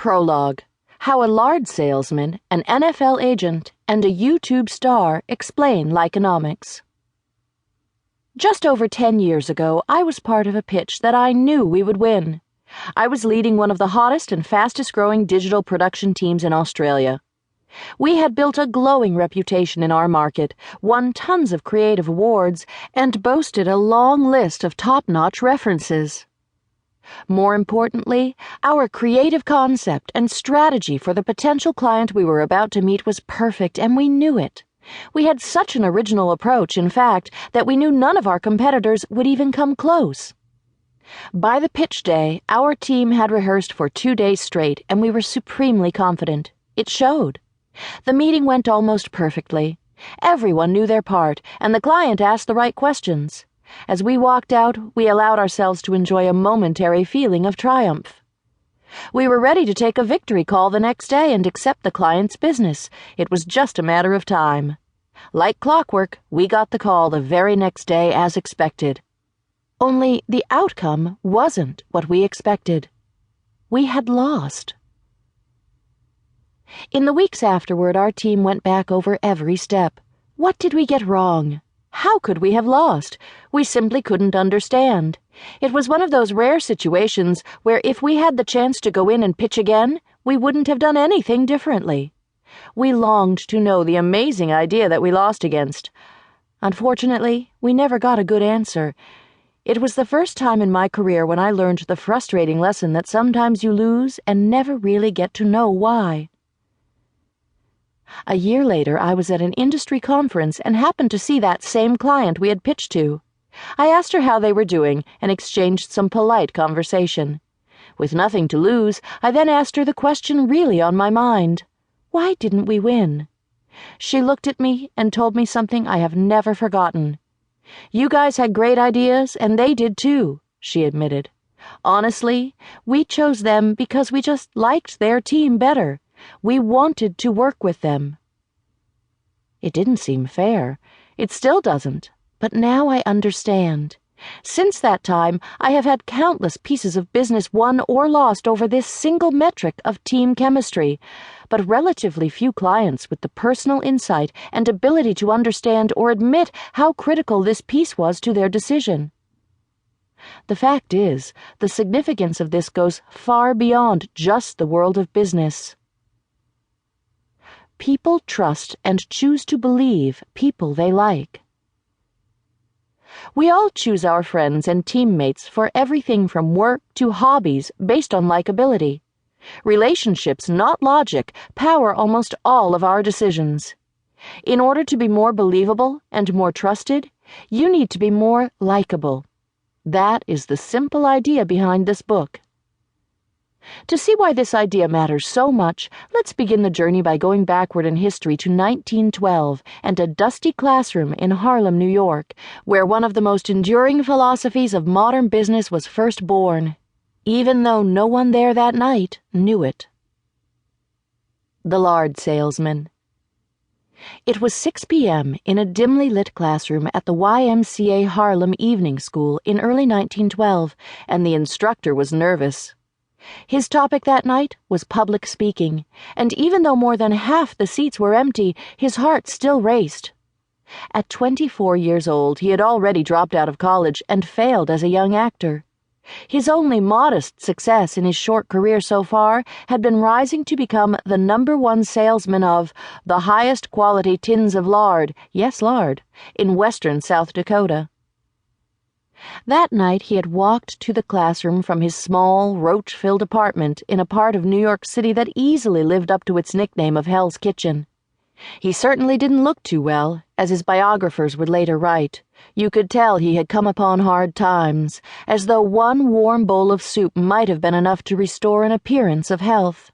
Prologue: How a lard salesman, an NFL agent, and a YouTube star explain Likeonomics. Just over 10 years ago, I was part of a pitch that I knew we would win. I was leading one of the hottest and fastest-growing digital production teams in Australia. We had built a glowing reputation in our market, won tons of creative awards, and boasted a long list of top-notch references. More importantly, our creative concept and strategy for the potential client we were about to meet was perfect, and we knew it. We had such an original approach, in fact, that we knew none of our competitors would even come close. By the pitch day, our team had rehearsed for 2 days straight, and we were supremely confident. It showed. The meeting went almost perfectly. Everyone knew their part, and the client asked the right questions. As we walked out, we allowed ourselves to enjoy a momentary feeling of triumph. We were ready to take a victory call the next day and accept the client's business. It was just a matter of time. Like clockwork, we got the call the very next day as expected. Only the outcome wasn't what we expected. We had lost. In the weeks afterward, our team went back over every step. What did we get wrong? How could we have lost? We simply couldn't understand. It was one of those rare situations where if we had the chance to go in and pitch again, we wouldn't have done anything differently. We longed to know the amazing idea that we lost against. Unfortunately, we never got a good answer. It was the first time in my career when I learned the frustrating lesson that sometimes you lose and never really get to know why. A year later, I was at an industry conference and happened to see that same client we had pitched to. I asked her how they were doing and exchanged some polite conversation. With nothing to lose, I then asked her the question really on my mind. Why didn't we win? She looked at me and told me something I have never forgotten. You guys had great ideas, and they did too, she admitted. Honestly, we chose them because we just liked their team better. We wanted to work with them. It didn't seem fair. It still doesn't. But now I understand. Since that time, I have had countless pieces of business won or lost over this single metric of team chemistry, but relatively few clients with the personal insight and ability to understand or admit how critical this piece was to their decision. The fact is, the significance of this goes far beyond just the world of business. People trust and choose to believe people they like. We all choose our friends and teammates for everything from work to hobbies based on likability. Relationships, not logic, power almost all of our decisions. In order to be more believable and more trusted, you need to be more likable. That is the simple idea behind this book. To see why this idea matters so much, let's begin the journey by going backward in history to 1912 and a dusty classroom in Harlem, New York, where one of the most enduring philosophies of modern business was first born, even though no one there that night knew it. The Lard Salesman. It was 6 p.m. in a dimly lit classroom at the YMCA Harlem Evening School in early 1912, and the instructor was nervous. His topic that night was public speaking, and even though more than half the seats were empty, his heart still raced. At 24 years old, he had already dropped out of college and failed as a young actor. His only modest success in his short career so far had been rising to become the #1 salesman of the highest quality tins of lard, yes, lard, in western South Dakota. That night he had walked to the classroom from his small, roach-filled apartment in a part of New York City that easily lived up to its nickname of Hell's Kitchen. He certainly didn't look too well, as his biographers would later write. You could tell he had come upon hard times, as though one warm bowl of soup might have been enough to restore an appearance of health.